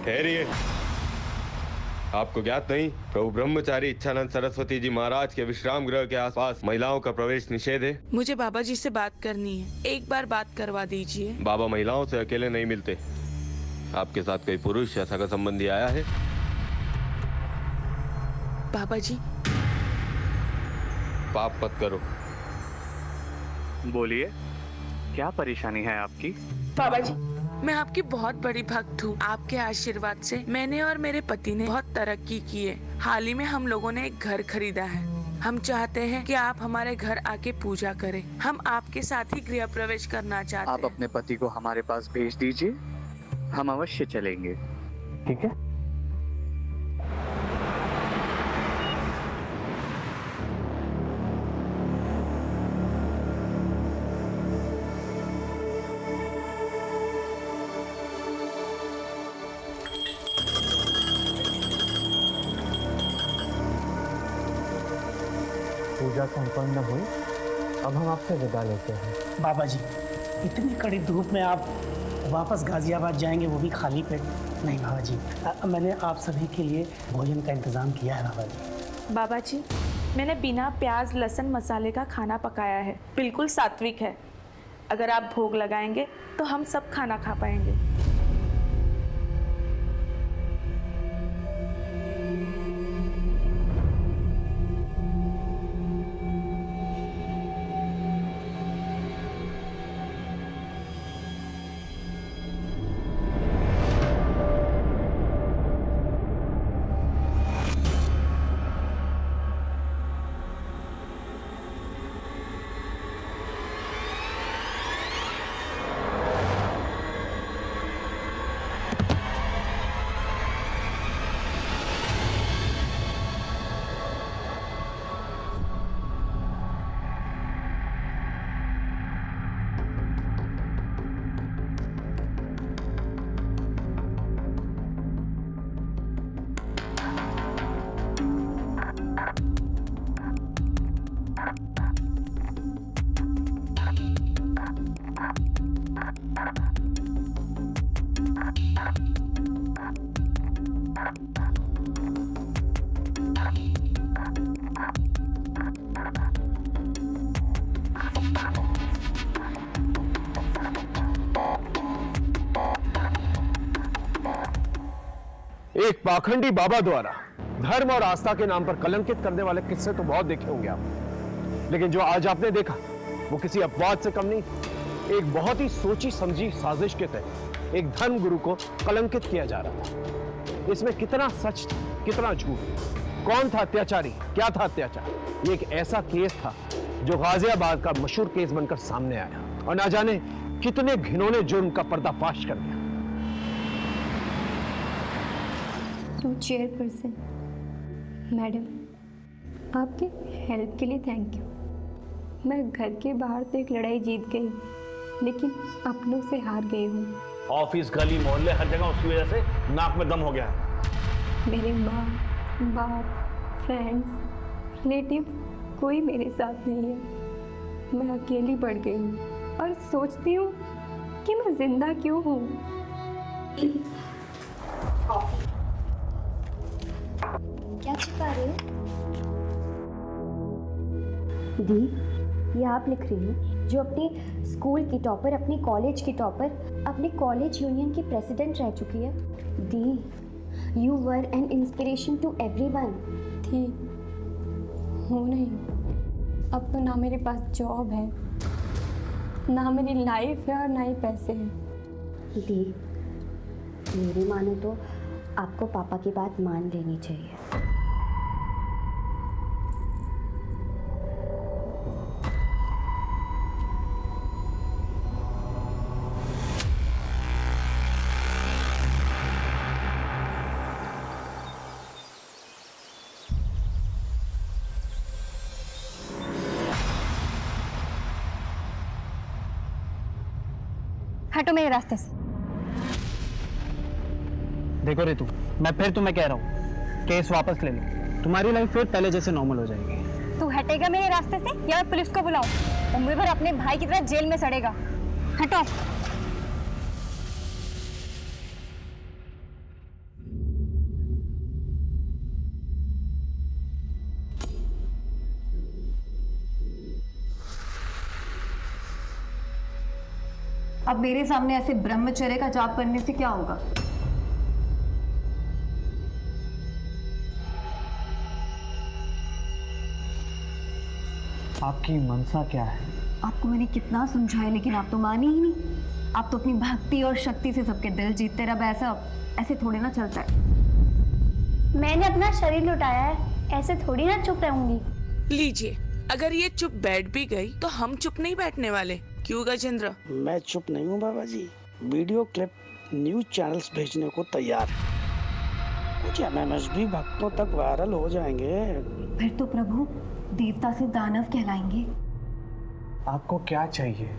ठहरिए। आपको ज्ञात नहीं, प्रभु ब्रह्मचारी इच्छानंद सरस्वती जी महाराज के विश्राम गृह के आसपास महिलाओं का प्रवेश निषेध है। मुझे बाबा जी से बात करनी है, एक बार बात करवा दीजिए। बाबा महिलाओं से अकेले नहीं मिलते। आपके साथ कोई पुरुष या सगा संबंधी आया है? बाबा जी। पाप मत करो। बोलिए, क्या परेशानी है आपकी? बाबा जी, मैं आपकी बहुत बड़ी भक्त हूँ। आपके आशीर्वाद से मैंने और मेरे पति ने बहुत तरक्की की है। हाल ही में हम लोगों ने एक घर खरीदा है। हम चाहते हैं कि आप हमारे घर आके पूजा करें। हम आपके साथ ही गृह प्रवेश करना चाहते हैं। आप अपने पति को हमारे पास भेज दीजिए, हम अवश्य चलेंगे। ठीक है? पूजा संपन्न हुई। अब हम आपसे विदा लेते हैं। बाबा जी, इतनी कड़ी धूप में आप वापस गाजियाबाद जाएंगे, वो भी खाली पेट? नहीं बाबा जी, मैंने आप सभी के लिए भोजन का इंतज़ाम किया है बाबा जी। बाबा जी, मैंने बिना प्याज लहसुन मसाले का खाना पकाया है, बिल्कुल सात्विक है। अगर आप भोग लगाएंगे तो हम सब खाना खा पाएंगे। एक पाखंडी बाबा द्वारा धर्म और आस्था के नाम पर कलंकित करने वाले किस्से तो बहुत देखे होंगे आप, लेकिन जो आज आपने देखा वो किसी अपवाद से कम नहीं। एक बहुत ही सोची समझी साजिश के तहत एक धर्म गुरु को कलंकित किया जा रहा था। इसमें कितना सच था, कितना झूठ, कौन था अत्याचारी, क्या था अत्याचार, ये एक ऐसा केस था जो गाजियाबाद का मशहूर केस बनकर सामने आया और ना जाने कितने घिनौने जुर्म का पर्दाफाश कर दिया। चेयरपर्सन मैडम, आपके हेल्प के लिए थैंक यू। मैं घर के बाहर तो एक लड़ाई जीत गई, लेकिन अपनों से हार गई हूँ। ऑफिस, गली, मोहल्ले, हर जगह उसकी वजह से नाक में दम हो गया है। मेरे माँ बाप, फ्रेंड्स, रिलेटिव कोई मेरे साथ नहीं है। मैं अकेली पड़ गई हूँ और सोचती हूँ कि मैं जिंदा क्यों हूँ। क्या छिपा रहे हो? दी, ये आप लिख रही हो जो अपने स्कूल की टॉपर, अपने कॉलेज की टॉपर, अपने कॉलेज यूनियन की प्रेसिडेंट रह चुकी है। दी, you were an inspiration to everyone. थी, हूँ नहीं। अब तो ना मेरे पास जॉब है, ना मेरी लाइफ है और ना ही पैसे हैं। दी, मेरी मानो तो आपको पापा की बात मान लेनी चाहिए। हटो मेरे रास्ते से। देखो रितु, मैं फिर तुम्हें कह रहा हूँ, केस वापस ले लो, तुम्हारी लाइफ फिर पहले जैसे नॉर्मल हो जाएगी। तू हटेगा मेरे रास्ते से या मैं पुलिस को बुलाऊं? उम्र भर अपने भाई की तरह जेल में सड़ेगा। हटो। अब मेरे सामने ऐसे ब्रह्मचर्य का जाप करने से क्या होगा? आपकी मनसा क्या है? आपको मैंने कितना समझाया लेकिन आप तो माने ही नहीं। आप तो अपनी भक्ति और शक्ति से सबके दिल जीतते रहे। ऐसे थोड़ी ना चलता है। मैंने अपना शरीर लुटाया है, ऐसे थोड़ी ना चुप रहूंगी। लीजिए, अगर ये चुप बैठ भी गई तो हम चुप नहीं बैठने वाले। क्यों गजेंद्र? मैं चुप नहीं हूँ बाबा जी। वीडियो क्लिप न्यूज चैनल्स भेजने को तैयार है। कुछ एमएमएस भी भक्तों तक वायरल हो जाएंगे। फिर तो प्रभु देवता से दानव कहलाएंगे। आपको क्या चाहिए?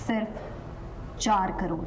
सिर्फ 4 करोड़।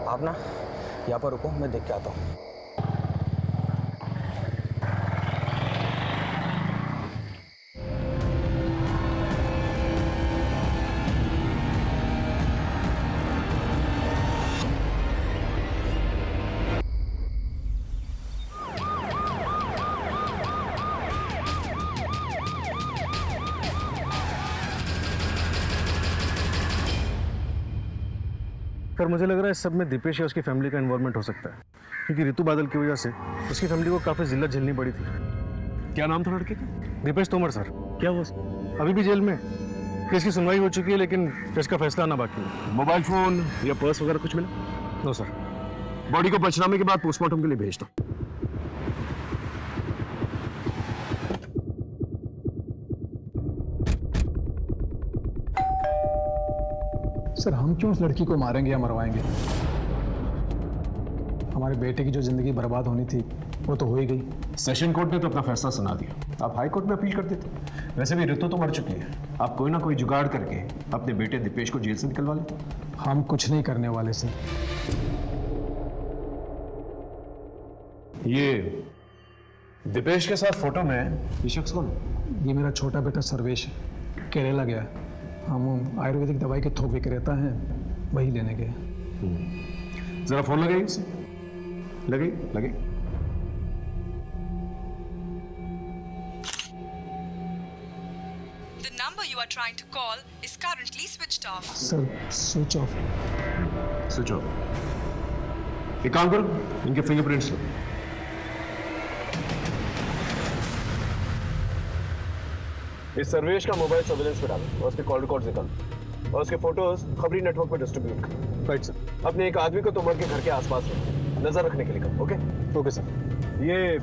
आप ना यहाँ पर रुको, मैं देख के आता हूँ। पर मुझे लग रहा है इस सब में दीपेश या उसकी फैमिली का इन्वॉल्वमेंट हो सकता है, क्योंकि ऋतु बादल की वजह से उसकी फैमिली को काफी जिल्लत झेलनी पड़ी थी। क्या नाम था लड़के का? दीपेश तोमर सर। क्या हुआ? अभी भी जेल में। केस की सुनवाई हो चुकी है लेकिन केस का फैसला आना बाकी है। मोबाइल फोन या पर्स वगैरह कुछ मिला? No sir. बॉडी को पंचनामे के बाद पोस्टमार्टम के लिए भेज दो। सर हम क्यों उस लड़की को मारेंगे या मरवाएंगे? हमारे बेटे की जो जिंदगी बर्बाद होनी थी वो तो हो ही गई। सेशन कोर्ट ने तो अपना फैसला सुना दिया, आप हाई कोर्ट में अपील कर देते। वैसे भी ऋतु तो मर चुकी है, आप कोई ना कोई जुगाड़ करके अपने बेटे दीपेश को जेल से निकलवा लेते। हम कुछ नहीं करने वाले सर। ये दीपेश के साथ फोटो में ये शख्स कौन है? ये मेरा छोटा बेटा सर्वेश है, केरला गया। हम आयुर्वेदिक दवाई के थोक विक्रेता हैं, वही लेने गए। जरा फोन लगाइए उसे। लगे लगे। The number you are trying to call is currently switched off. Sir switch off. Switch off. एक काम करो, इनके फिंगरप्रिंट्स लो। इस सर्वेश का मोबाइल सर्विलेंस पे डालो और उसके कॉल रिकॉर्ड्स निकालो और उसके फोटोज खबरी नेटवर्क पे डिस्ट्रीब्यूट करो। Right sir. अपने एक आदमी को तोमर के घर के आसपास नजर रखने के लिए कहो। Okay okay sir. ये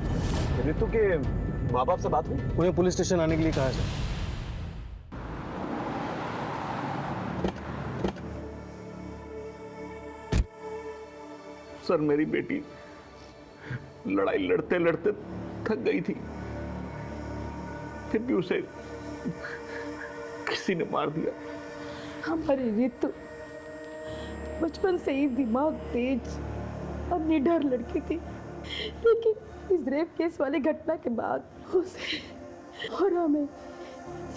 ऋतु के माँ बाप से बात हुई? उन्हें पुलिस स्टेशन आने के लिए कहा है सर। सर मेरी बेटी लड़ाई लड़ते लड़ते थक गई थी, फिर भी उसे किसी ने मार दिया। हमारी ऋतु बचपन से ही दिमाग तेज और निडर लड़की थी, लेकिन इस रेप केस वाली घटना के बाद उसे और हमें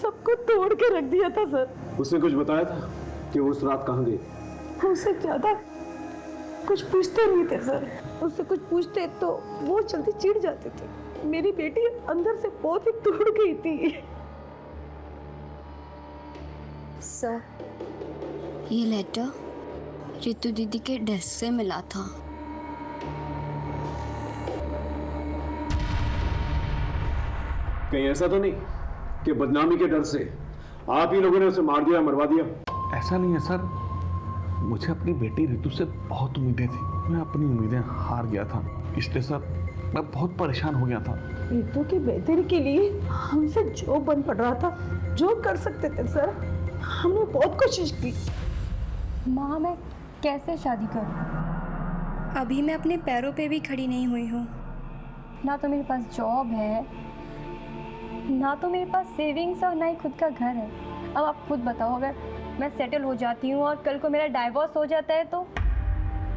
सबको तोड़ के रख दिया था सर। उसने कुछ बताया था कि वो उस रात कहाँ गई? उससे ज्यादा कुछ पूछते नहीं थे सर। उससे कुछ पूछते तो वो जल्दी चिढ़ जाते थे। मेरी बेटी अंदर से बहुत ही टूट गई थी। सर, ये लेटर ऋतु दीदी के डेस्क से मिला था। कहीं ऐसा तो नहीं कि बदनामी के डर से आप ही लोगों ने उसे मार दिया, मरवा दिया? ऐसा नहीं है सर, मुझे अपनी बेटी ऋतु से बहुत उम्मीदें थी। मैं अपनी उम्मीदें हार गया था, इसलिए सर मैं बहुत परेशान हो गया था। ऋतु की बेहतरी के लिए हमसे जो बन पड़ रहा था, जो कर सकते थे सर, हमने बहुत कोशिश की। माँ मैं कैसे शादी करूँ? अभी मैं अपने पैरों पे भी खड़ी नहीं हुई हूँ। ना तो मेरे पास जॉब है, ना तो मेरे पास सेविंग्स और ना ही खुद का घर है। अब आप खुद बताओ, अगर मैं सेटल हो जाती हूँ और कल को मेरा डाइवोर्स हो जाता है तो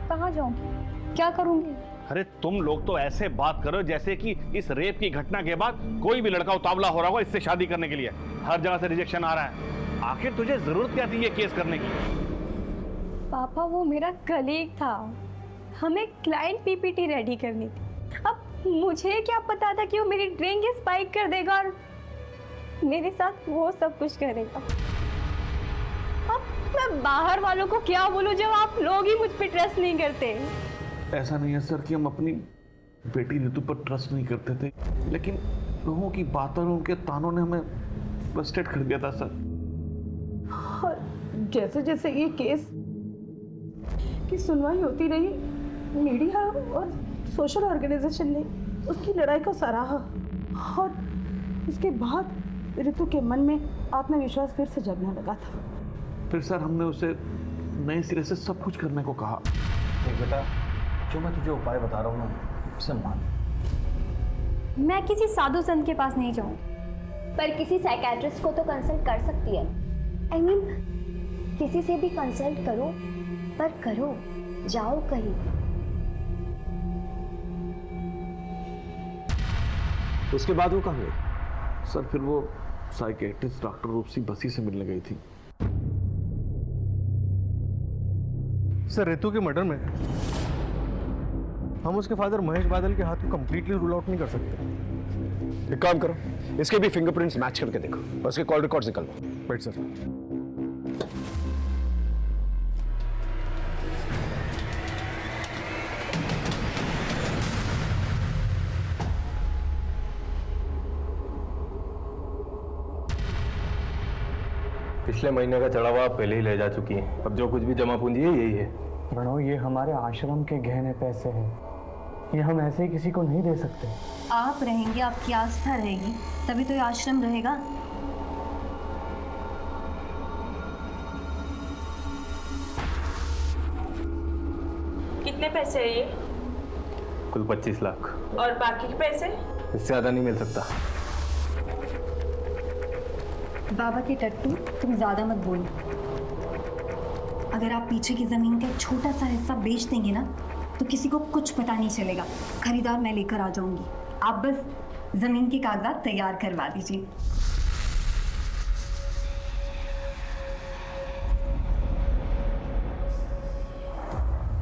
कहाँ जाऊँगी, क्या करूँगी? अरे तुम लोग तो ऐसे बात करो जैसे कि इस रेप की घटना के बाद कोई भी लड़का उतावला हो रहा होगा इससे शादी करने के लिए। हर जगह से रिजेक्शन आ रहा है। आखिर तुझे जरूरत क्या थी ये केस करने की? पापा, वो मेरा कलीग था, हमें क्लाइंट पीपीटी रेडी करनी थी। अब मुझे क्या पता था कि वो मेरी ड्रिंक स्पाइक कर देगा और मेरे साथ वो सब कुछ करेगा। अब मैं बाहर वालों को क्या बोलूं जब आप लोग ही मुझ पे ट्रस्ट नहीं करते। ऐसा नहीं है सर कि हम अपनी बेटी ऋतु पर ट्रस्ट नहीं करते थे, लेकिन लोगों की बातों और उनके तानों ने हमें फ्रस्ट्रेट कर दिया था सर। और जैसे जैसे ये केस की सुनवाई होती रही, मीडिया और सोशल ऑर्गेनाइजेशन ने उसकी लड़ाई को सराहा और इसके बाद ऋतु के मन में आत्मविश्वास फिर से जगने लगा था। फिर सर हमने उसे नए सिरे से सब कुछ करने को कहा। देख बेटा, जो मैं तुझे उपाय बता रहा हूँ ना, उसे मान। मैं किसी साधु संत के पास नहीं जाऊँ, पर किसी साइकेट्रिस्ट को तो कंसल्ट कर सकती है। I mean, किसी से भी कंसल्ट करो, पर करो, जाओ कहीं। उसके बाद वो कहाँ गई? सर फिर वो साइकेट्रिस्ट डॉक्टर रूपसी बसी से मिलने गई थी। सर ऋतु के मर्डर में हम उसके फादर महेश बादल के हाथ को कंप्लीटली रूल आउट नहीं कर सकते। एक काम करो, इसके भी फिंगरप्रिंट्स मैच करके देखो और उसके कॉल रिकॉर्ड्स निकालो। Right sir. पिछले महीने का चढ़ा हुआ आप पहले ही ले जा चुकी हैं। अब जो कुछ भी जमा पूंजी है यही है। प्रणव, ये हमारे आश्रम के गहने पैसे हैं, ये हम ऐसे ही किसी को नहीं दे सकते। आप रहेंगे, आपकी आस्था रहेगी, तभी तो ये आश्रम रहेगा। कितने पैसे है ये? कुल 25 लाख। और बाकी के पैसे? इससे ज्यादा नहीं मिल सकता। बाबा के टट्टू, तुम ज्यादा मत बोलो। अगर आप पीछे की जमीन का एक छोटा सा हिस्सा बेच देंगे ना, तो किसी को कुछ पता नहीं चलेगा। खरीदार मैं लेकर आ जाऊंगी, आप बस जमीन के कागजात तैयार करवा दीजिए।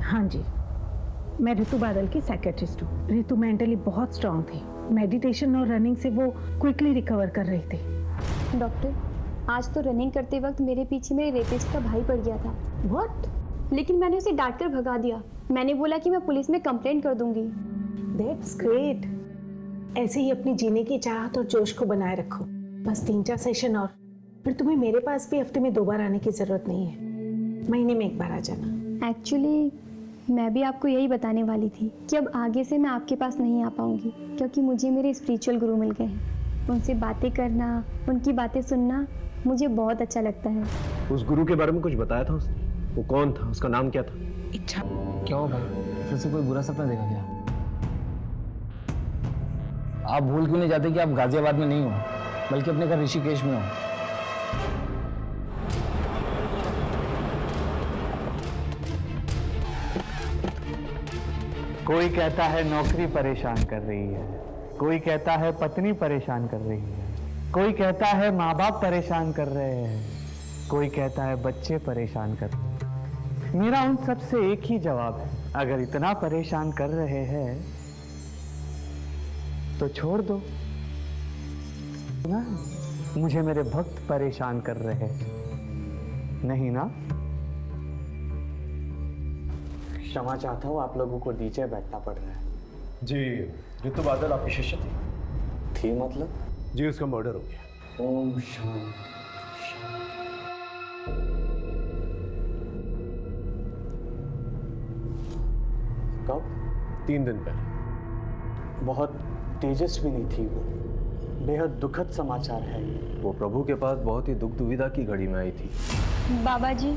हाँ जी, मैं ऋतु बादल की साइकेट्रिस्ट हूँ। ऋतु मेंटली बहुत स्ट्रांग थी, मेडिटेशन और रनिंग से वो क्विकली रिकवर कर रही थी। डॉक्टर, आज तो रनिंग करते वक्त मेरे पीछे मेरे रेपिस्ट का भाई पड़ गया था। व्हाट? लेकिन मैंने उसे डांट कर भगा दिया। मैंने बोला कि मैं पुलिस में कंप्लेंट कर दूंगी। That's great. ऐसे ही अपनी जीने की चाहत और जोश को बनाए रखो। बस 3-4 सेशन और फिर तुम्हें मेरे पास भी हफ्ते में 2 बार आने की जरूरत नहीं है, महीने में 1 बार आ जाना। एक्चुअली मैं भी आपको यही बताने वाली थी कि अब आगे से मैं आपके पास नहीं आ पाऊंगी, क्योंकि मुझे मेरे स्पिरिचुअल गुरु मिल गए हैं। उनसे बातें करना, उनकी बातें सुनना मुझे बहुत अच्छा लगता है। उस गुरु के बारे में कुछ बताया था उसने? वो कौन था, उसका नाम क्या था? इच्छा। क्यों भाई, फिर से कोई बुरा सपना देखा क्या? आप भूल क्यों नहीं जाते कि आप गाजियाबाद में नहीं हो, बल्कि अपने घर ऋषिकेश में हो? कोई कहता है नौकरी परेशान कर रही है, कोई कहता है पत्नी परेशान कर रही है, कोई कहता है माँ बाप परेशान कर रहे हैं, कोई कहता है बच्चे परेशान कर रहे हैं। मेरा उन सब से एक ही जवाब है, अगर इतना परेशान कर रहे हैं तो छोड़ दो ना। मुझे मेरे भक्त परेशान कर रहे हैं, नहीं ना? क्षमा चाहता हूँ, आप लोगों को नीचे बैठना पड़ रहा है। जी, ऋतु बादल आपकी शिष्य थी मतलब? जी, उसका मर्डर हो गया। ओम शांति। कब? 3 दिन पहले। बहुत तेजस्विनी थी वो, बेहद दुखद समाचार है। वो प्रभु के पास बहुत ही दुख दुविधा की घड़ी में आई थी। बाबा जी,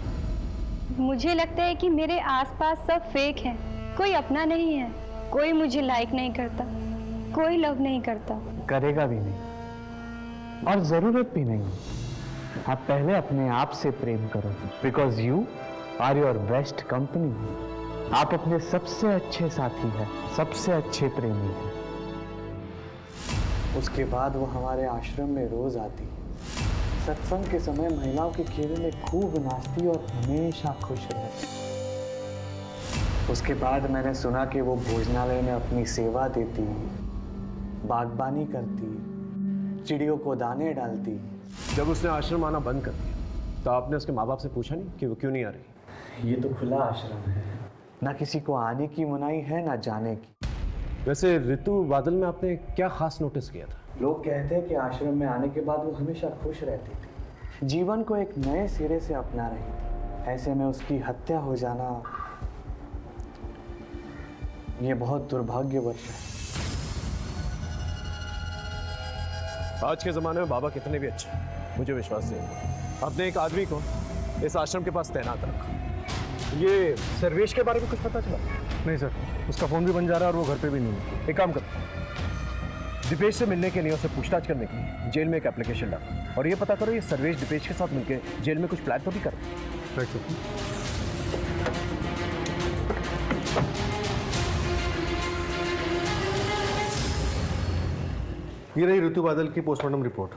मुझे लगता है कि मेरे आसपास सब फेक है, कोई अपना नहीं है, कोई मुझे लाइक नहीं करता, कोई लव नहीं करता, करेगा भी नहीं और जरूरत भी नहीं। आप पहले अपने आप से प्रेम करो, because you are your best company. आप अपने सबसे अच्छे साथी हैं, सबसे अच्छे प्रेमी हैं। उसके बाद वो हमारे आश्रम में रोज आती, सत्संग के समय महिलाओं के घेरे में खूब नाचती और हमेशा खुश रहती। उसके बाद मैंने सुना कि वो भोजनालय में अपनी सेवा देती, बागबानी करती, चिड़ियों को दाने डालती। जब उसने आश्रम आना बंद कर दिया तो आपने उसके माँ बाप से पूछा नहीं कि वो क्यों नहीं आ रही? ये तो खुला आश्रम है, ना किसी को आने की मनाही है ना जाने की। वैसे ऋतु बादल में आपने क्या खास नोटिस किया था? लोग कहते हैं कि आश्रम में आने के बाद वो हमेशा खुश रहती थी, जीवन को एक नए सिरे से अपना रही थी। ऐसे में उसकी हत्या हो जाना ये बहुत दुर्भाग्यवश है। आज के ज़माने में बाबा कितने भी अच्छे, मुझे विश्वास नहीं। आपने एक आदमी को इस आश्रम के पास तैनात रखा। ये सर्वेश के बारे में कुछ पता चला? नहीं सर, उसका फ़ोन भी बन जा रहा है और वो घर पे भी नहीं है। एक काम करो, दीपेश से मिलने के लिए, उससे पूछताछ करने के लिए जेल में एक एप्लीकेशन डालो और ये पता करो ये सर्वेश दीपेश के साथ मिलकर जेल में कुछ प्लान तो भी करो। Right sir. ये रही ऋतु बादल की पोस्टमार्टम रिपोर्ट।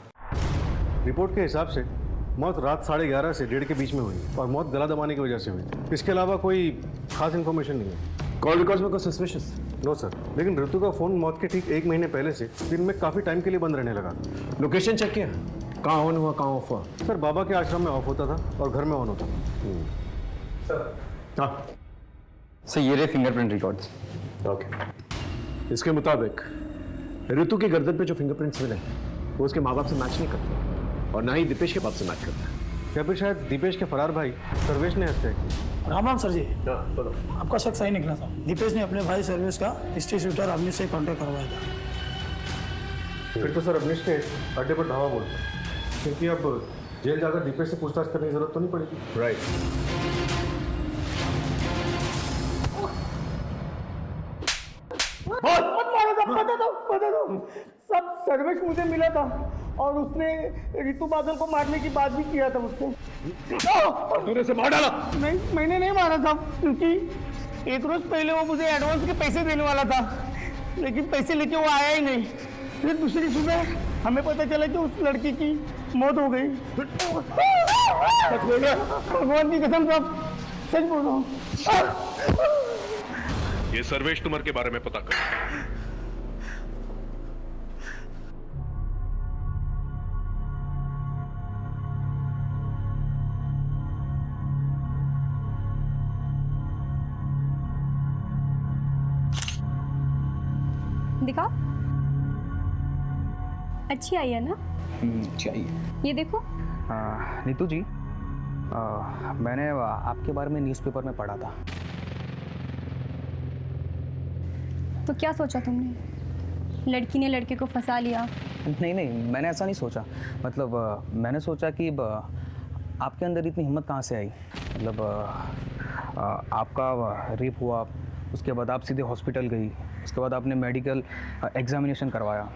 रिपोर्ट के हिसाब से मौत रात 11:30 से 1:30 के बीच में हुई और मौत गला दबाने की वजह से हुई। इसके अलावा कोई खास इन्फॉर्मेशन नहीं है। कॉल रिकॉर्ड्स में कोई सस्पिशियस? नो सर, लेकिन ऋतु का फ़ोन मौत के ठीक 1 महीने पहले से दिन में काफ़ी टाइम के लिए बंद रहने लगा। लोकेशन चेक किया? कहाँ ऑन हुआ, कहाँ ऑफ हुआ? सर, बाबा के आश्रम में ऑफ होता था और घर में ऑन होता था। सर हाँ सर, ये रहे फिंगरप्रिंट रिकॉर्ड्स। ओके, इसके मुताबिक ऋतु के गर्दन पे जो फिंगरप्रिंट्स मिले वो उसके माँ बाप से मैच नहीं करते और ना ही दीपेश के बाप से मैच करते हैं। या फिर शायद दीपेश के फरार भाई सर्वेश ने हत्या की। राम राम सर जी। बोलो। आपका शक सही निकला था। दीपेश ने अपने भाई सर्विस का हिस्ट्री शूटर अवनीश से कांटेक्ट करवाया था। फिर तो सर अवनीश के अड्डे पर धावा बोलते हैं, क्योंकि अब जेल जाकर दीपेश से पूछताछ करने की जरूरत तो नहीं पड़ेगी। राइट। सब सर्वेश मुझे मिला था और उसने ऋतु बादल को मारने की बात भी किया था मुझसे। तूने उसे मार डाला? नहीं, मैंने नहीं मारा था, क्योंकि एक रोज पहले वो मुझे एडवांस के पैसे देने वाला था, लेकिन पैसे लेके वो आया ही नहीं। फिर दूसरी सुबह हमें पता चला कि उस लड़की की मौत हो गई। सच बोल रहा? भगवान की कसम साहब, सच बोल रहा हूँ। ये सर्वेश तुमर के बारे में पता कर। दिखाओ, अच्छी आई है ना? अच्छी आई है। ये देखो। नीतू जी, मैंने आपके बारे में न्यूज़पेपर में पढ़ा था। तो क्या सोचा तुमने? लड़की ने लड़के को फंसा लिया? नहीं नहीं, मैंने ऐसा नहीं सोचा। मतलब मैंने सोचा कि आपके अंदर इतनी हिम्मत कहाँ से आई। मतलब आपका रेप हुआ, उसके बाद आप सीधे हॉस्पिटल गई, उसके बाद आपने मेडिकल एग्जामिनेशन करवाया,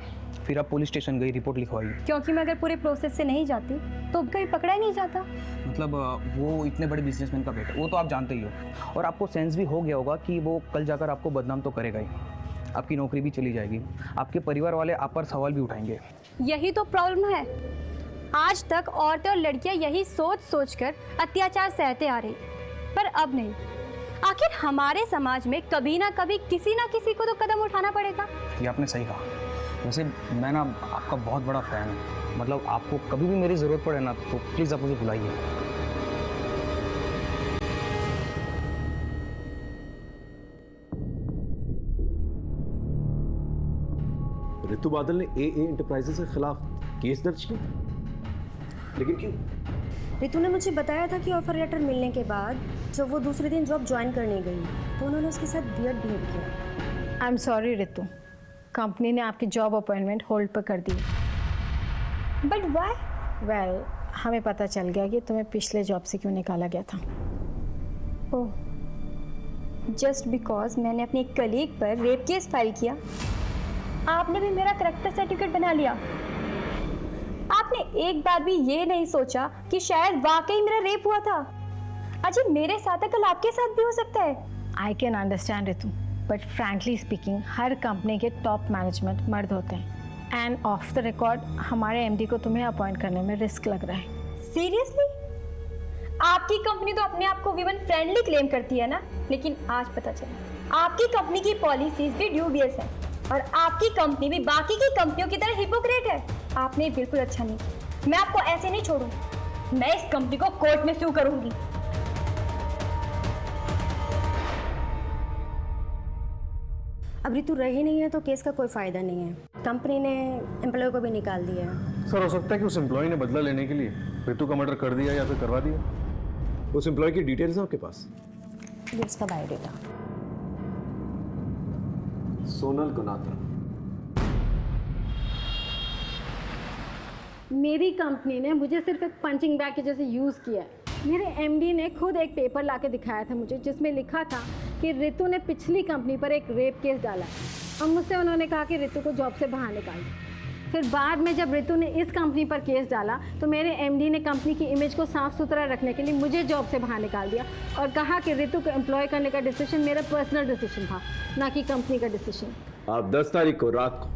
फिर आप पुलिस स्टेशन गई, रिपोर्ट लिखवाई। क्योंकि मैं अगर पूरे प्रोसेस से नहीं जाती तो कहीं पकड़ा ही नहीं जाता। मतलब वो इतने बड़े बिजनेसमैन का बेटा, वो तो आप जानते ही हो। और आपको सेंस भी हो गया होगा कि वो कल जाकर आपको बदनाम तो करेगा ही, आपकी नौकरी भी चली जाएगी, आपके परिवार वाले आप पर सवाल भी उठाएंगे। यही तो प्रॉब्लम है। आज तक औरतें और लड़कियां यही सोच सोच कर अत्याचार सहते आ रही, पर अब नहीं। आखिर हमारे समाज में कभी ना कभी किसी ना किसी को तो कदम उठाना पड़ेगा। ये आपने सही कहा। वैसे मैं ना आपका बहुत बड़ा फ़ैन हूँ। मतलब आपको कभी भी मेरी ज़रूरत पड़े ना तो प्लीज़ आप मुझे बुलाइए। ऋतु बादल ने AA एंटरप्राइजेस के खिलाफ केस दर्ज किया, लेकिन क्यों? ऋतु ने मुझे बताया था कि ऑफर लेटर मिलने के बाद जब वो दूसरे दिन जॉब ज्वाइन करने गई तो उन्होंने उसके साथ वियर्ड बिहेव किया। I am sorry Ritu, company ने आपकी जॉब अपॉइंटमेंट होल्ड पर कर दी। But why? वेल, हमें पता चल गया कि तुम्हें पिछले जॉब से क्यों निकाला गया था। ओह, जस्ट बिकॉज मैंने अपनी एक कलीग पर रेप केस फाइल किया आपने भी मेरा करेक्टर सर्टिफिकेट बना लिया? आपने एक बार भी ये नहीं सोचा कि शायद वाकई मेरा रेप हुआ था? अजी मेरे साथ है, कल आपके साथ भी हो सकता है। I can understand Ritu, but frankly speaking her company के टॉप मैनेजमेंट मर्द होते हैं एंड ऑफ द रिकॉर्ड हमारे एमडी को तुम्हें अपॉइंट करने में रिस्क लग रहा है। सीरियसली? आपकी कंपनी तो अपने आप को वीमन फ्रेंडली क्लेम करती है ना, लेकिन आज पता चला आपकी कंपनी की पॉलिसीज भी ड्यूबियस है और आपकी कंपनी भी बाकी की कंपनियों की तरह हिपोक्रेट है। आपने बिल्कुल अच्छा नहीं किया। मैं आपको ऐसे नहीं छोड़ूंगी, मैं इस कंपनी को कोर्ट में सू करूंगी। अब ऋतु रही नहीं है तो केस का कोई फायदा नहीं है। कंपनी ने एम्प्लॉय को भी निकाल दिया है। सर हो सकता है कि उस एम्प्लॉय ने बदला लेने के लिए ऋतु का मर्डर कर दिया या फिर करवा दिया। उस एम्प्लॉय की डिटेल्स हैं आपके पास? ये उसका बायोडेटा। सोनल गुनात्रा। मेरी कंपनी ने मुझे सिर्फ एक पंचिंग बैग के जैसे यूज़ किया है। मेरे एमडी ने खुद एक पेपर लाके दिखाया था मुझे, जिसमें लिखा था कि ऋतु ने पिछली कंपनी पर एक रेप केस डाला और मुझसे उन्होंने कहा कि ऋतु को जॉब से बाहर निकाल दो। फिर बाद में जब ऋतु ने इस कंपनी पर केस डाला तो मेरे एमडी ने कंपनी की इमेज को साफ सुथरा रखने के लिए मुझे जॉब से बाहर निकाल दिया और कहा कि ऋतु को एम्प्लॉय करने का डिसीजन मेरा पर्सनल डिसीजन था, ना कि कंपनी का डिसीजन। आप 10 तारीख को रात को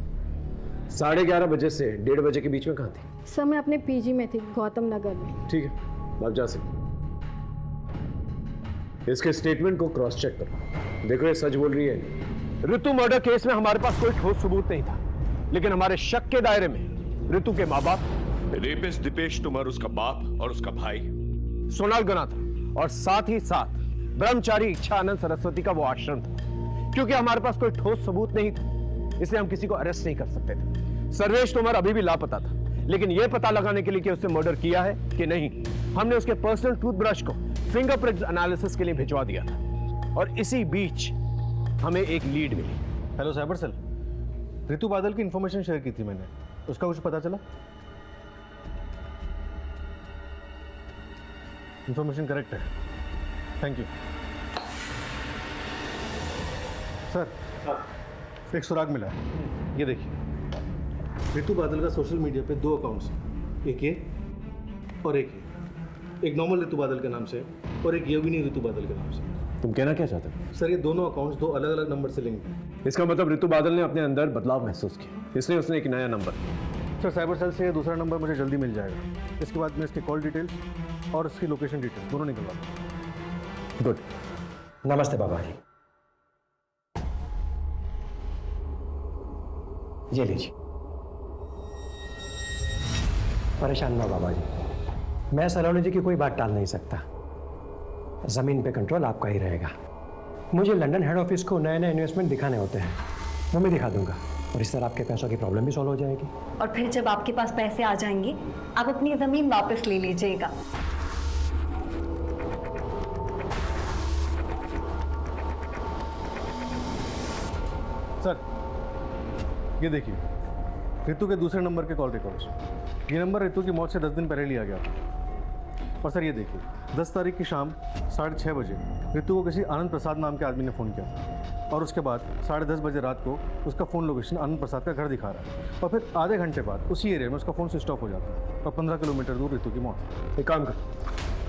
11:30 बजे से 1:30 बजे के बीच में कहाँ थी? सर मैं अपने पीजी में थी, गौतम नगर में। ठीक है, आप जा सकते। इसके स्टेटमेंट को क्रॉस चेक करो, देखो ये सच बोल रही है। ऋतु मर्डर केस में हमारे पास कोई ठोस सबूत नहीं था, लेकिन हमारे शक के दायरे में ऋतु के माँ बाप, रेपिस्ट दीपेश तुमर उसका बाप और उसका भाई सोनाल गुनात्रा और साथ ही साथ ब्रह्मचारी इच्छानंद सरस्वती का वो आश्रम था। क्योंकि हमारे पास कोई ठोस सबूत नहीं था, इसलिए हम किसी को अरेस्ट नहीं कर सकते थे। सर्वेश तोमर अभी भी लापता था, लेकिन यह पता लगाने के लिए कि उसने मर्डर किया है कि नहीं, हमने उसके पर्सनल टूथब्रश को फिंगरप्रिंट एनालिसिस के लिए भिजवा दिया था और इसी बीच हमें एक लीड मिली। हेलो साइबर सेल, ऋतु बादल की इंफॉर्मेशन शेयर की थी मैंने, उसका कुछ पता चला? इंफॉर्मेशन करेक्ट है, थैंक यू सर। एक सुराग मिला है, ये देखिए। ऋतु बादल का सोशल मीडिया पे 2 अकाउंट्स हैं, एक ये और एक ये। एक नॉर्मल ऋतु बादल के नाम से और एक योगिनी ऋतु बादल के नाम से। तुम कहना क्या चाहते हो? सर ये दोनों अकाउंट्स 2 अलग अलग नंबर से लिंक हैं। इसका मतलब ऋतु बादल ने अपने अंदर बदलाव महसूस किया, इसलिए उसने एक नया नंबर। सर साइबर सेल से ये दूसरा नंबर मुझे जल्दी मिल जाएगा। इसके बाद मैं इसके कॉल डिटेल्स और इसकी लोकेशन डिटेल दोनों निकलवा दूँ। गुड। नमस्ते बाबा जी। ये लीजिए। परेशान ना बाबा जी, मैं सलोनी जी की कोई बात टाल नहीं सकता। जमीन पे कंट्रोल आपका ही रहेगा। मुझे लंदन हेड ऑफिस को नए नए इन्वेस्टमेंट दिखाने होते हैं, वो मैं दिखा दूंगा और इस तरह आपके पैसों की प्रॉब्लम भी सॉल्व हो जाएगी। और फिर जब आपके पास पैसे आ जाएंगे आप अपनी ज़मीन वापस ले लीजिएगा। सर ये देखिए, ऋतु के दूसरे नंबर के कॉल रिकॉर्ड्स। ये नंबर ऋतु की मौत से 10 दिन पहले लिया गया था। और सर ये देखिए, 10 तारीख की शाम 6:30 बजे ऋतु को किसी आनंद प्रसाद नाम के आदमी ने फ़ोन किया था और उसके बाद 10:30 बजे रात को उसका फ़ोन लोकेशन आनंद प्रसाद का घर दिखा रहा है और फिर आधे घंटे बाद उसी एरिया में उसका फ़ोन स्विच ऑफ हो जाता है और 15 किलोमीटर दूर ऋतु की मौत। एक काम कर,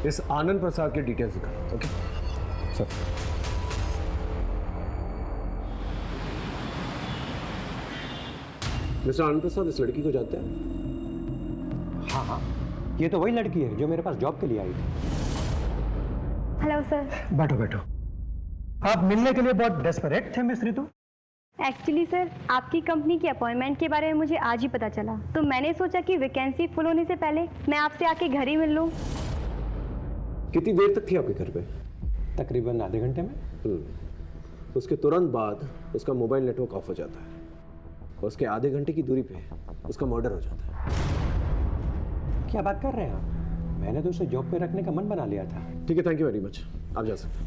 इस आनंद प्रसाद की डिटेल्स दिखा। Okay sir. मिस्टर आनंद प्रसाद इस लड़की को जानते हैं? हाँ हाँ, ये तो वही लड़की है जो मेरे पास जॉब के लिए आई थी। Hello sir. बैठो बैठो। आप मिलने के लिए बहुत डेस्परेट थे मिस ऋतु? एक्चुअली सर, आपकी कंपनी की अपॉइंटमेंट के बारे में मुझे आज ही पता चला, तो मैंने सोचा कि वैकेंसी फुल होने से पहले मैं आपसे आके घर ही मिल लूँ। कितनी देर तक थी आपके घर पे? तकरीबन आधे घंटे में। उसके तुरंत बाद उसका मोबाइल नेटवर्क ऑफ हो जाता है और उसके आधे घंटे की दूरी पे उसका मर्डर हो जाता है। क्या बात कर रहे हैं आप? मैंने तो उसे जॉब पे रखने का मन बना लिया था। ठीक है, थैंक यू वेरी मच, आप जा सकते हैं।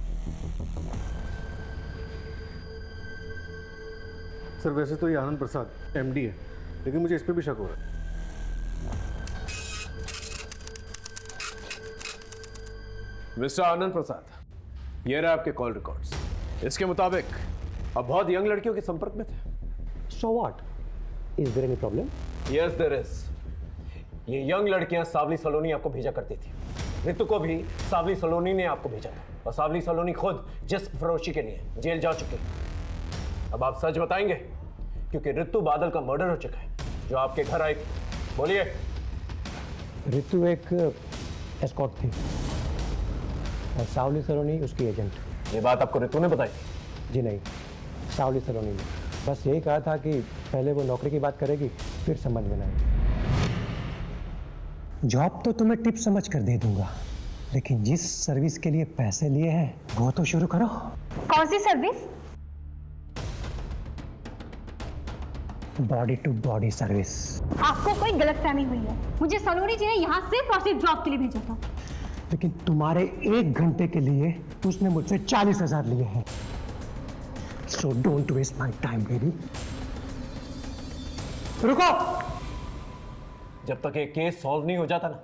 सर वैसे तो ये आनंद प्रसाद MD है, लेकिन मुझे इस पर भी शक हो रहा है। मिस्टर आनंद प्रसाद, ये रहा आपके कॉल रिकॉर्ड्स। इसके मुताबिक अब बहुत यंग लड़कियों के संपर्क में थे। So what, is there any problem? Yes there is. ये यंग लड़कियां सावली सलोनी आपको भेजा करती थी। ऋतु को भी सावली सलोनी ने आपको भेजा था, और सावली सलोनी खुद जिस्म फरोशी के लिए जेल जा चुकी है। अब आप सच बताएंगे, क्योंकि ऋतु बादल का मर्डर हो चुका है जो आपके घर आई। बोलिए। ऋतु एक एस्कॉर्ट थी और सावली सलोनी उसकी एजेंट। ये बात आपको ऋतु ने बताई? जी नहीं, सावली सलोनी ने बस यही कहा था कि पहले वो नौकरी की बात करेगी, फिर समझ में आएगी। जॉब तो तुम्हें टिप समझ कर दे दूंगा, लेकिन जिस सर्विस के लिए पैसे लिए हैं वो तो शुरू करो। कौन सी service? Body to body service. आपको कोई गलतफहमी हुई है। मुझे सलोनी जी ने यहाँ सिर्फ और सिर्फ जॉब के लिए भेजा था। लेकिन तुम्हारे 1 घंटे के लिए उसने मुझसे 40,000 लिए हैं। So don't waste my time baby. रुको। जब तक ये केस सॉल्व नहीं हो जाता ना,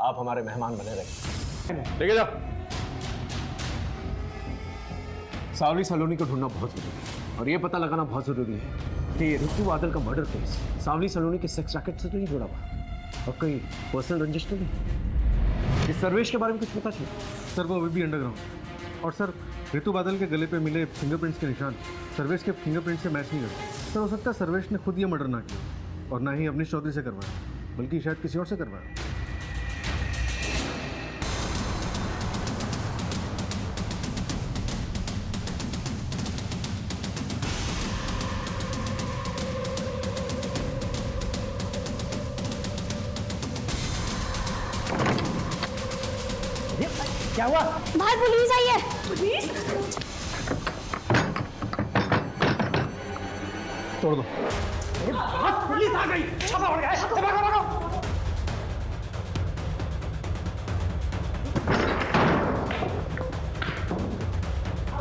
आप हमारे मेहमान बने रहे। लेके जाओ। सावली सलोनी को ढूंढना बहुत जरूरी है, और ये पता लगाना बहुत जरूरी है कि ये ऋतु बादल का मर्डर केस सावली सलोनी के सेक्स रैकेट से तो नहीं जुड़ा हुआ, और कोई पर्सनल रंजिश तो नहीं। इस सर्वेश के बारे में कुछ पता चला? सर वो अभी भी अंडरग्राउंड, और सर ऋतु बादल के गले पे मिले फिंगरप्रिंट्स के निशान सर्वेश के फिंगरप्रिंट से मैच नहीं करते। सर हो सकता है सर्वेश ने खुद ये मर्डर ना किया, और ना ही अवनीश चौधरी से करवाया, बल्कि शायद किसी और से करवाया। क्या हुआ? बाहर पुलिस आई है। पुलिस? तोड़ दो। पुलिस आ गई। छापा पड़ गया। भागो भागो।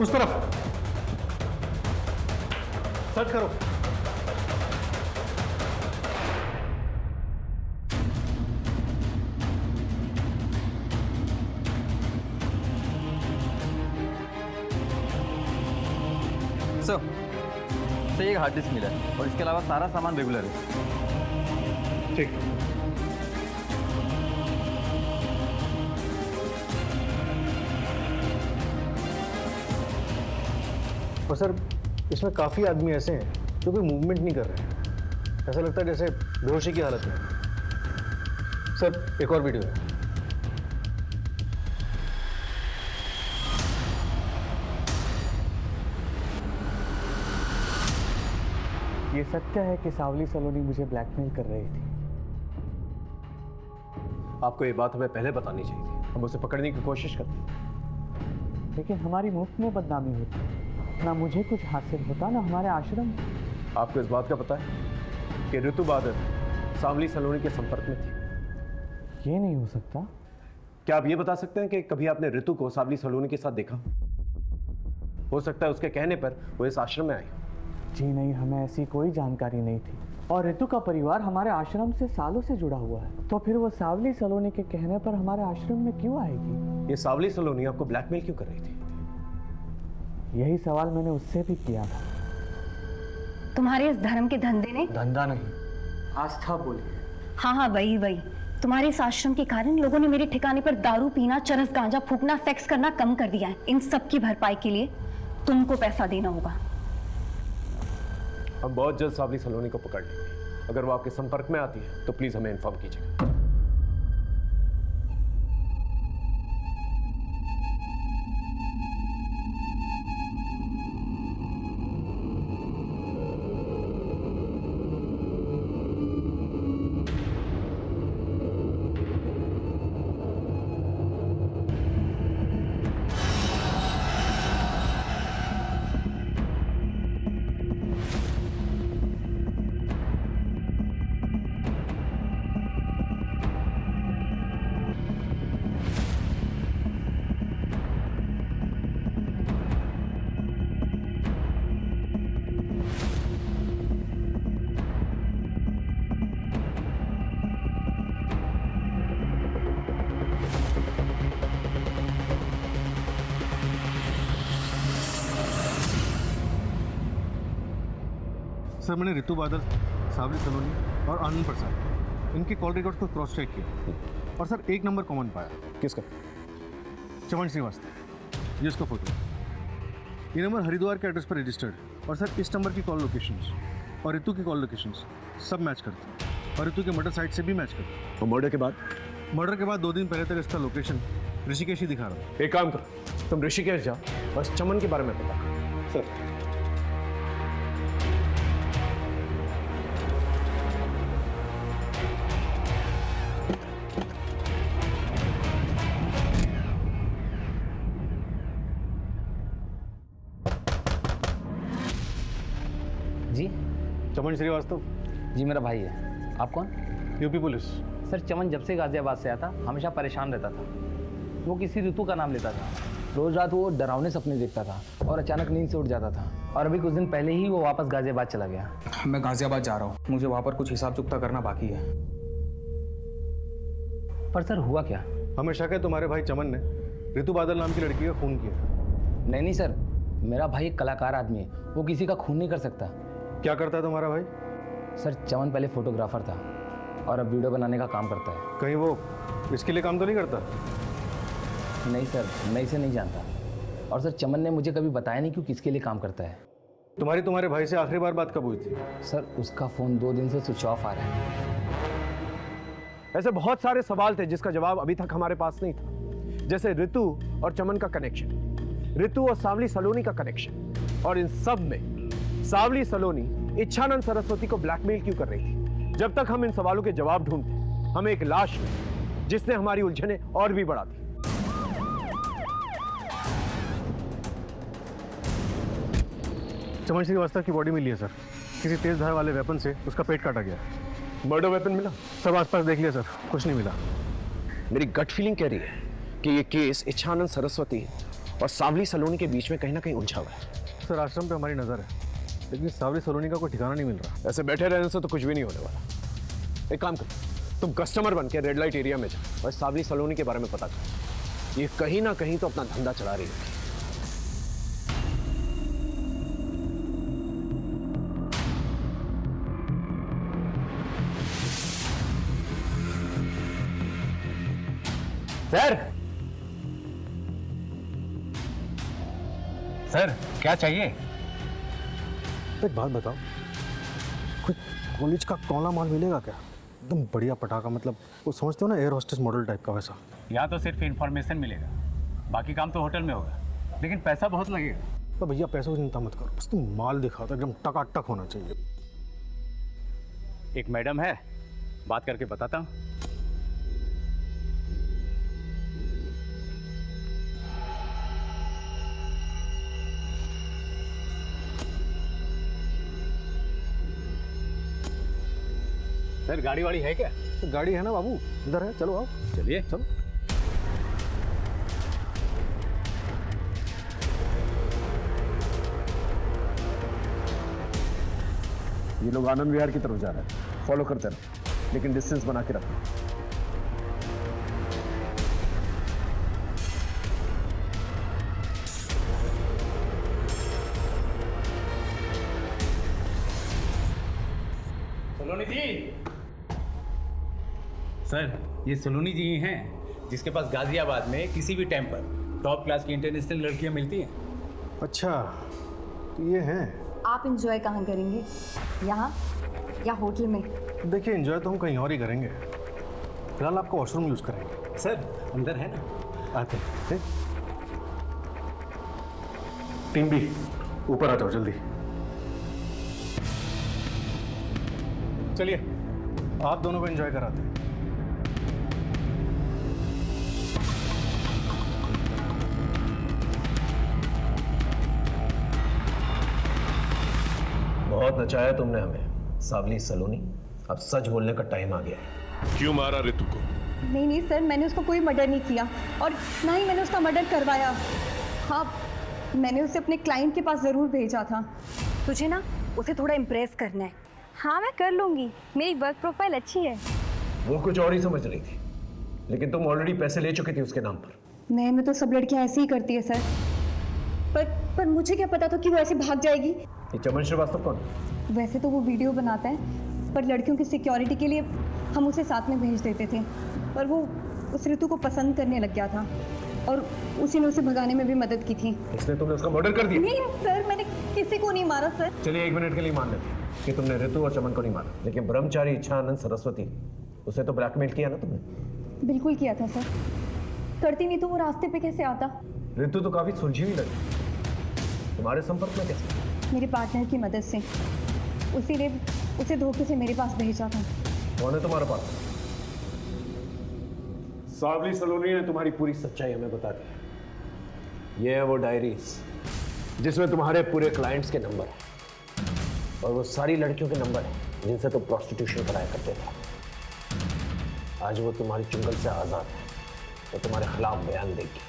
उस तरफ सर्च करो। सर एक हार्ड डिस्क मिला है, और इसके अलावा सारा सामान रेगुलर है। ठीक। और सर इसमें काफ़ी आदमी ऐसे हैं जो कोई मूवमेंट नहीं कर रहे हैं, ऐसा लगता है जैसे बेहोशी की हालत में। सर एक और वीडियो है। ये सत्य है कि सावली सलोनी मुझे ब्लैकमेल कर रही थी। आपको ये बात हमें पहले बतानी चाहिए थी, हम उसे पकड़ने की कोशिश करते। लेकिन हमारी मुफ्त में बदनामी होती, ना मुझे कुछ हासिल होता ना हमारे आश्रम। आपको इस बात का पता है कि ऋतु बादल सावली सलोनी के संपर्क में थी? ये नहीं हो सकता। क्या आप ये बता सकते हैं कि कभी आपने ऋतु को सावली सलोनी के साथ देखा? हो सकता है उसके कहने पर वो इस आश्रम में आई। जी नहीं, हमें ऐसी कोई जानकारी नहीं थी, और ऋतु का परिवार हमारे आश्रम से सालों से जुड़ा हुआ है, तो फिर वो सावली सलोनी के कहने पर हमारे आश्रम में क्यों आएगी? ये सावली सलोनी आपको ब्लैकमेल क्यों कर रही थी? यही सवाल मैंने उससे भी किया था। तुम्हारे इस धर्म के धंधे ने? धंधा नहीं, आस्था बोलिए। हाँ हाँ वही वही। तुम्हारे इस आश्रम के कारण लोगों ने मेरे ठिकाने पर दारू पीना, चरस गांजा फूकना, सेक्स करना कम कर दिया है। इन सब की भरपाई के लिए तुमको पैसा देना होगा। हम बहुत जल्द सावली सलोनी को पकड़ लेंगे। अगर वो आपके संपर्क में आती है तो प्लीज हमें इन्फॉर्म कीजिएगा। सर मैंने रितु बादल, सावली सलोनी और आनंद प्रसाद इनके कॉल रिकॉर्ड्स को क्रॉस चेक किया और सर एक नंबर कॉमन पाया। किसका? चमन श्रीवास्तव, ये उसका फोटो। ये नंबर हरिद्वार के एड्रेस पर रजिस्टर्ड और सर इस नंबर की कॉल लोकेशंस और रितु की कॉल लोकेशंस सब मैच करते हैं और रितु के मर्डर साइट से भी मैच करते हैं। और मर्डर के बाद? मर्डर के बाद 2 दिन पहले तक इसका लोकेशन ऋषिकेश ही दिखा रहा था। एक काम करो, तुम ऋषिकेश जाओ, बस चमन के बारे में पता करो। सर जी चमन श्रीवास्तव। जी मेरा भाई है। आप कौन? UP police. सर चमन जब से गाजियाबाद से आया था हमेशा परेशान रहता था। वो किसी ऋतु का नाम लेता था, रोज रात वो डरावने सपने देखता था और अचानक नींद से उठ जाता था। और अभी कुछ दिन पहले ही वो वापस गाजियाबाद चला गया। मैं गाजियाबाद जा रहा हूँ, मुझे वहाँ पर कुछ हिसाब चुकता करना बाकी है। पर सर हुआ क्या? हमें शक है तुम्हारे भाई चमन ने रितु बादल नाम की लड़की का खून किया। नहीं सर, मेरा भाई एक कलाकार आदमी है, वो किसी का खून नहीं कर सकता। क्या करता है तुम्हारा भाई? सर चमन पहले फोटोग्राफर था और अब वीडियो बनाने का काम करता है। कहीं वो इसके लिए काम तो नहीं करता? नहीं सर, मैं इसे नहीं जानता। और सर चमन ने मुझे कभी बताया नहीं कि किसके लिए काम करता है। तुम्हारे भाई से आखिरी बार बात कब हुई थी? सर उसका फ़ोन 2 दिन से स्विच ऑफ आ रहा है। ऐसे बहुत सारे सवाल थे जिसका जवाब अभी तक हमारे पास नहीं था, जैसे ऋतु और चमन का कनेक्शन, ऋतु और सावली सलोनी का कनेक्शन, और इन सब में सावली सलोनी इच्छानंद सरस्वती को ब्लैकमेल क्यों कर रही थी। जब तक हम इन सवालों के जवाब ढूंढते हमें एक लाश मिली जिसने हमारी उलझनें और भी बढ़ा दी। चमन श्रीवास्तव की बॉडी मिली है सर, किसी तेज धार वाले वेपन से उसका पेट काटा गया। मर्डर वेपन मिला? सब आसपास देख लिया सर, कुछ नहीं मिला। मेरी गट फीलिंग कह रही है कि ये केस इच्छानंद सरस्वती और सावली सलोनी के बीच में कहीं ना कहीं उलझा हुआ है। सर आश्रम पे हमारी नजर है, लेकिन सावली सलोनी का कोई ठिकाना नहीं मिल रहा। ऐसे बैठे रहने से तो कुछ भी नहीं होने वाला। एक काम करो, तुम कस्टमर बन के रेड लाइट एरिया में जाओ और सावली सलोनी के बारे में पता करो। ये कहीं ना कहीं तो अपना धंधा चला रही है। सर क्या चाहिए? एक बात बताओ, कोई कॉलेज का कौला माल मिलेगा क्या? एकदम बढ़िया पटाखा, मतलब वो समझते हो ना, एयर होस्टेस मॉडल टाइप का वैसा। यहाँ तो सिर्फ इन्फॉर्मेशन मिलेगा, बाकी काम तो होटल में होगा, लेकिन पैसा बहुत लगेगा। तो भैया पैसों की चिंता मत करो, बस तुम माल दिखाओ तो एकदम टकाटक होना चाहिए। एक मैडम है, बात करके बताता हूँ। सर गाड़ी वाड़ी है क्या? तो गाड़ी है ना बाबू, इधर है, चलो आओ। चलिए चलो। ये लोग आनंद विहार की तरफ जा रहे हैं, फॉलो करते रहो, लेकिन डिस्टेंस बना के रखो। सलोनी जी। सर ये सलोनी जी ही हैं जिसके पास गाजियाबाद में किसी भी टाइम पर टॉप क्लास की इंटरनेशनल लड़कियां मिलती हैं। अच्छा तो ये हैं। आप इंजॉय कहाँ करेंगे, यहाँ या होटल में? देखिए एंजॉय तो हम कहीं और ही करेंगे, फिलहाल आपका वॉशरूम यूज करेंगे। सर अंदर है ना? आते हैं। टीम बी ऊपर आ जाओ जल्दी। चलिए आप दोनों को एंजॉय कराते हैं। बहुत नचाया तुमने हमें सावली सलोनी, अब सच बोलने का टाइम आ गया है। क्यों मारा ऋतु को? नहीं सर, मैंने उसको कोई मर्डर नहीं किया और ना ही मैंने उसका मर्डर करवाया। हाँ, मैंने उसे अपने क्लाइंट के पास ज़रूर भेजा था। तुझे ना उसे थोड़ा इम्प्रेस करना है। हाँ मैं कर लूँगी, मेरी वर्क प्रोफाइल अच्छी है। वो कुछ और ही समझ रही थी, लेकिन तुम ऑलरेडी पैसे ले चुके थे उसके नाम पर। नए में तो सब लड़कियां ऐसे ही करती है सर, पर मुझे क्या पता था कि वो ऐसे भाग जाएगी। ये चमन श्रीवास्तव कौन? वैसे तो वो वीडियो बनाता है, पर लड़कियों की सिक्योरिटी के लिए हम उसे साथ में भेज देते थे। पर वो उस ऋतु को पसंद करने लग गया था और उसी ने उसे भगाने में भी मदद की थी। इसने तुमने उसका मर्डर कर दिया? नहीं सर, मैंने किसी को नहीं मारा सर। चलिए 1 मिनट के लिए मान लेते हैं कि तुमने ऋतु और चमन को नहीं मारा, लेकिन ब्रह्मचारी इच्छानंद सरस्वती, उसे तो ब्लैकमेल किया ना तुमने? बिल्कुल किया था सर। करती नहीं तो वो रास्ते पे कैसे आता? ऋतु तो काफी सुलझी हुई लगी, तुम्हारे संपर्क में कैसे? मेरे पार्टनर की मदद से। उसी ने उसे धोखे से मेरे पास भेजा था। कौन है तुम्हारा पार्टनर? सावली सलोनी ने तुम्हारी पूरी सच्चाई हमें बता दी। ये है वो डायरीज जिसमें तुम्हारे पूरे क्लाइंट्स के नंबर हैं और वो सारी लड़कियों के नंबर हैं जिनसे तुम प्रोस्टिट्यूशन कराया करते थे। आज वो तुम्हारी चुंगल से आजाद है तो तुम्हारे खिलाफ बयान देगी।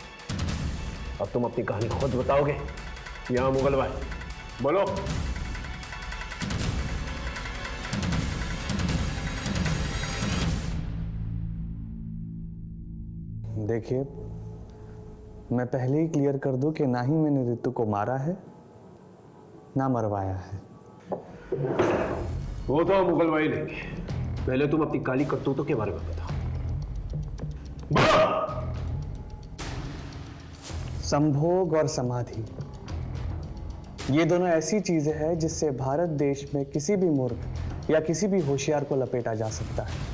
अब तुम अपनी कहानी खुद बताओगे या मुगल भाई? बोलो। देखिए, मैं पहले ही क्लियर कर दूं कि ना ही मैंने ऋतु को मारा है ना मरवाया है। वो तो मुगल भाई लेंगे, पहले तुम अपनी काली करतूतों के बारे में बताओ। संभोग और समाधि, ये दोनों ऐसी चीजें हैं जिससे भारत देश में किसी भी मूर्ख या किसी भी होशियार को लपेटा जा सकता है।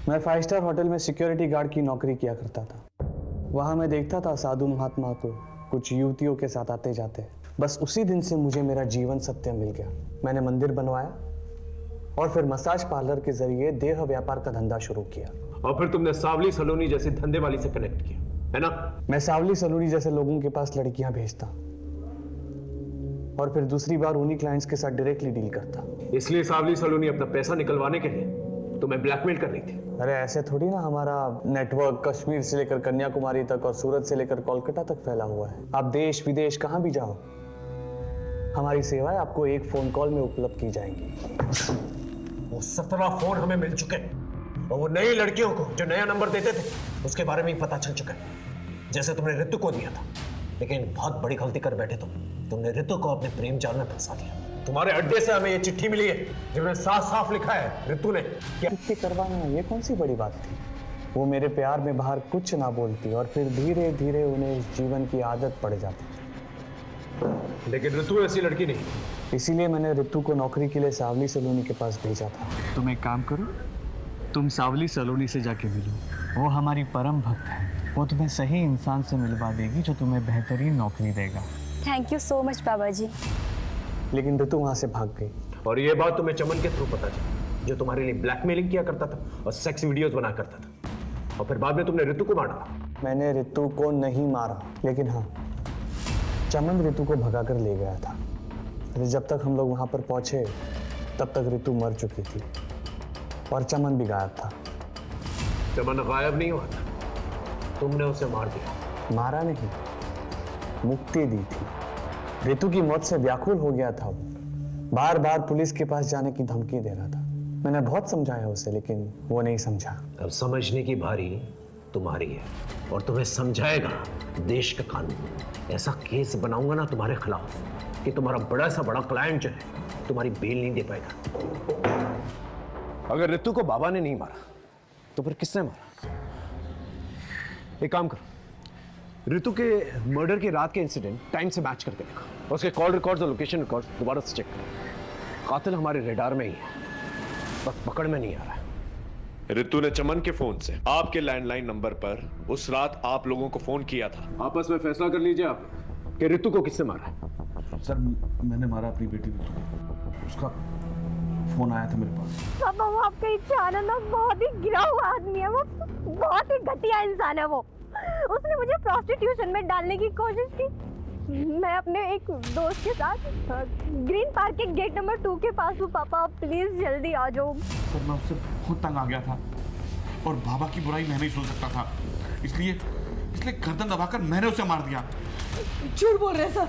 मैं 5 स्टार होटल में सिक्योरिटी गार्ड की नौकरी किया करता था। वहां मैं देखता था साधु महात्मा को कुछ युवतियों के साथ आते जाते। बस उसी दिन से मुझे मेरा जीवन सत्य मिल गया। मैंने मंदिर बनवाया और फिर मसाज पार्लर के जरिए देह व्यापार का धंधा शुरू किया। और फिर तुमने सावली सलोनी जैसे धंधे वाली से कनेक्ट किया, है ना? मैं सावली सलोनी जैसे लोगों के पास लड़कियां भेजता और फिर दूसरी बार उन्हीं क्लाइंट्स के साथ डायरेक्टली डील करता। इसलिए सावली सलोनी अपना पैसा निकलवाने के लिए तुम्हें ब्लैकमेल कर रही थी। अरे ऐसे थोड़ी ना, हमारा नेटवर्क कश्मीर से लेकर कन्याकुमारी तक और सूरत से लेकर कोलकाता तक फैला हुआ है। आप देश विदेश कहां भी जाओ, हमारी सेवाएं आपको एक फोन कॉल में उपलब्ध की जाएंगी। वो 17 फोन हमें मिल चुके हैं और वो नई लड़कियों को जो नया नंबर देते थे उसके बारे में ही पता चल चुका है, जैसे तुमने ऋतु को दिया था। लेकिन बहुत बड़ी गलती कर बैठे तुमने ऋतु को अपने प्रेम जाल में फंसा दिया। तुम्हारे अड्डे से हमें ये चिट्ठी मिली है जिसमें साफ साफ लिखा है ऋतु ने क्या करवाना, ये कौन सी बड़ी बात थी। वो मेरे प्यार में बाहर कुछ ना बोलती और फिर धीरे धीरे उन्हें इस जीवन की आदत पड़ जाती। लेकिन ऋतु ऐसी लड़की नहीं, इसीलिए मैंने ऋतु को नौकरी के लिए सावली सलोनी के पास भेजा था। तुम एक काम करो, तुम सावली सलोनी से जाके मिलो। वो हमारी परम भक्त है, वो तुम्हें सही इंसान से मिलवा देगी जो तुम्हें बेहतरीन नौकरी देगा। थैंक यू सो मच बाबा जी। लेकिन ऋतु वहां से भाग गई। और ये बात तुम्हें चमन के थ्रू पता चली, जो तुम्हारे लिए ब्लैकमेलिंग किया करता था और सेक्स वीडियोस बना करता था। और फिर बाद में तुमने ऋतु को मारा। मैंने ऋतु को नहीं मारा, लेकिन हाँ, चमन ऋतु को भगा कर ले गया था। जब तक हम लोग वहां पर पहुंचे तब तक ऋतु मर चुकी थी और चमन भी गायब था। चमन गायब नहीं हुआ था, तुमने उसे मार दिया। मारा नहीं, मुक्ति दी थी। ऋतु की मौत से व्याकुल हो गया था। बार बार पुलिस के पास जाने की धमकी दे रहा था। मैंने बहुत समझाया उसे, लेकिन वो नहीं समझा। अब समझने की बारी तुम्हारी है और तुम्हें समझाएगा देश का कानून। ऐसा केस बनाऊंगा ना तुम्हारे खिलाफ कि तुम्हारा बड़ा सा बड़ा क्लाइंट जो है तुम्हारी बेल नहीं दे पाएगा। अगर ऋतु को बाबा ने नहीं मारा तो फिर किसने मारा? एक काम करो, ऋतु के मर्डर की रात के इंसिडेंट टाइम से मैच करके देखो। उसके कॉल रिकॉर्ड्स और लोकेशन रिकॉर्ड्स दोबारा से चेक करो। कातिल हमारे रेडार में ही है, बस पकड़ में नहीं आ रहा है। ऋतु ने चमन के फोन से आपके लैंडलाइन नंबर पर उस रात आप लोगों को फोन किया था। आपस में फैसला कर लीजिए आप कि ऋतु को किसने मारा है। सर, मैंने मारा अपनी बेटी ऋतु को। उसका फोन आया था मेरे पास। पापा, वो आपका इच्छानंद बहुत ही गिरा हुआ आदमी है। वो बहुत ही घटिया इंसान है। वो उसने मुझे प्रोस्टिट्यूशन में डालने की कोशिश की। मैं अपने एक दोस्त के साथ ग्रीन पार्क के गेट नंबर 2 के पास हूँ। पापा, प्लीज जल्दी आ जाओ। सर, मैं उससे बहुत तंग आ गया था और बाबा की बुराई मैं नहीं सुन सकता था, इसलिए गर्दन दबाकर मैंने उसे मार दिया। झूठ बोल रहे सर।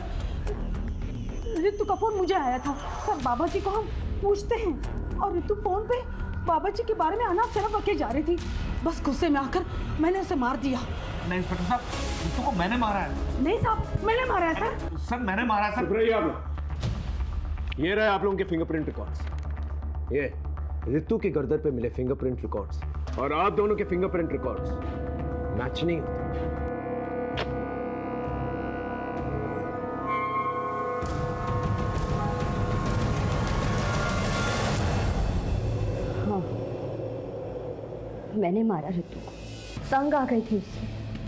ऋतु का फोन मुझे आया था सर। बाबा जी को हम पूछते हैं और ऋतु फोन पे बाबा जी के बारे में अनाप शनाप बके जा रही थी। बस गुस्से में आकर मैंने उसे मार दिया। नहीं इंस्पेक्टर साहब, ऋतु को मैंने मारा है। नहीं साहब, मैंने मारा है सर। सर, मैंने मारा है सर। ये रहे आप लोगों के फिंगरप्रिंट रिकॉर्ड्स। ये रितु के गर्दन पे मिले फिंगरप्रिंट रिकॉर्ड्स और आप दोनों के फिंगरप्रिंट रिकॉर्ड्स मैच नहीं होते। हाँ, मैंने मारा रितु को, तंग आ गई थी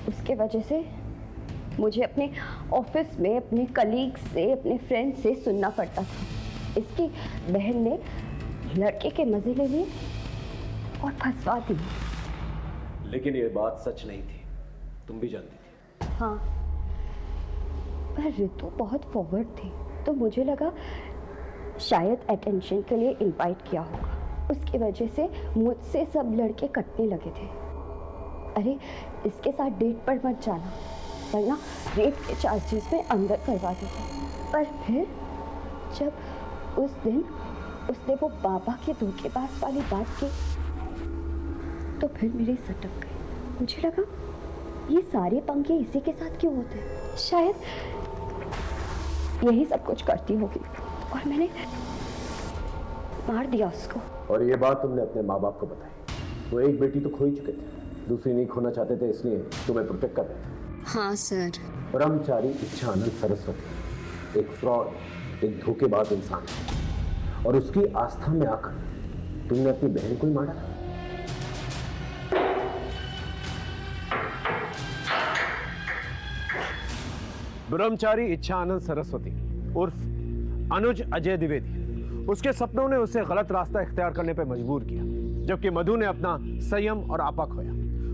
उसके वजह से मुझे अपने ऑफिस में अपने कलीग से, अपने फ्रेंड से सुनना पड़ता था। इसकी बहन ने लड़के के मजे ले लिए और फंसवा दी। लेकिन ये बात सच नहीं थी, तुम भी जानती थी। हाँ, पर रितु बहुत फॉरवर्ड थी, तो मुझे लगा शायद अटेंशन के लिए इनवाइट किया होगा। उसकी वजह से मुझसे सब लड़के कटने लगे थे। अरे इसके साथ डेट पर मत जाना, वरना रेप के चार्जेस में अंदर करवा देते। पर फिर जब उस दिन उसने वो बाबा के धोखेबाज वाली बात की, तो फिर मेरी सटक गई। मुझे लगा ये सारे पंगे इसी के साथ क्यों होते हैं? शायद यही सब कुछ करती होगी और मैंने मार दिया उसको। और ये बात तुमने अपने माँ बाप को बताई। वो एक बेटी तो खो ही चुके थे, दूसरी नहीं खोना चाहते थे, इसलिए तुम्हें प्रोटेक्ट कर रहे थे। हाँ सर। ब्रह्मचारी इच्छानंद सरस्वती एक फ्रॉड, एक धोखेबाज इंसान है और उसकी आस्था में आकर तुमने अपनी बहन को ही मारा। ब्रह्मचारी इच्छानंद सरस्वती उर्फ अनुज अजय द्विवेदी, उसके सपनों ने उसे गलत रास्ता इख्तियार करने पर मजबूर किया, जबकि मधु ने अपना संयम और आपा खोया।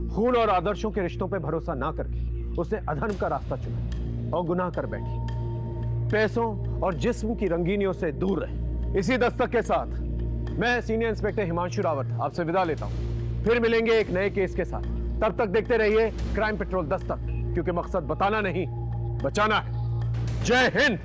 खून और आदर्शों के रिश्तों पर भरोसा ना करके उसने अधर्म का रास्ता चुना और गुनाह कर बैठी। पैसों और जिस्म की रंगीनियों से दूर रहे। इसी दस्तक के साथ मैं सीनियर इंस्पेक्टर हिमांशु रावत आपसे विदा लेता हूं। फिर मिलेंगे एक नए केस के साथ। तब तक देखते रहिए क्राइम पेट्रोल दस्तक, क्योंकि मकसद बताना नहीं, बचाना है। जय हिंद।